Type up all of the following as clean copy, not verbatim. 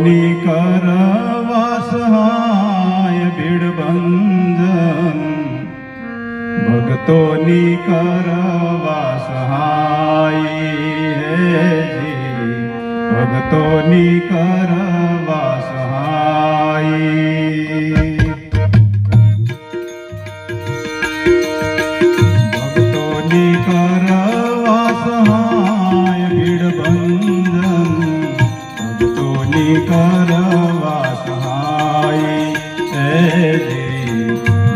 ભક્તોની કરવા સહાય ભીડભંજન, ભક્તોની કરવા સહાય હેજી, ભક્તોની કરવા સહાય. ભક્તોની કરવા સહાય ભીડભંજન, ભક્તોની કરવા સહાય હેજી,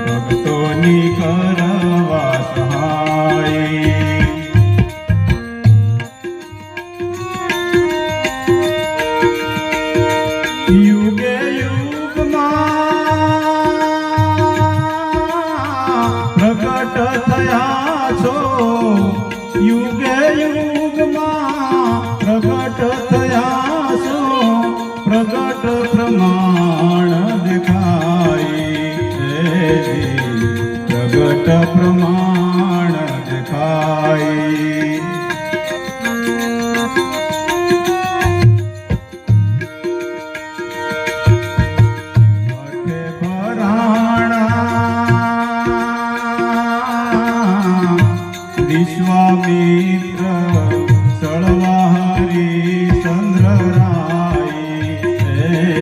ભક્તોની કરવા સહાય. યુગે યુગમાં પ્રગટ થયા છો, યુગે યુગમાં પ્રગટ થયા છો, પ્રગટ પ્રમાણ દેખાય, પ્રગટ પ્રમાણ દેખાય.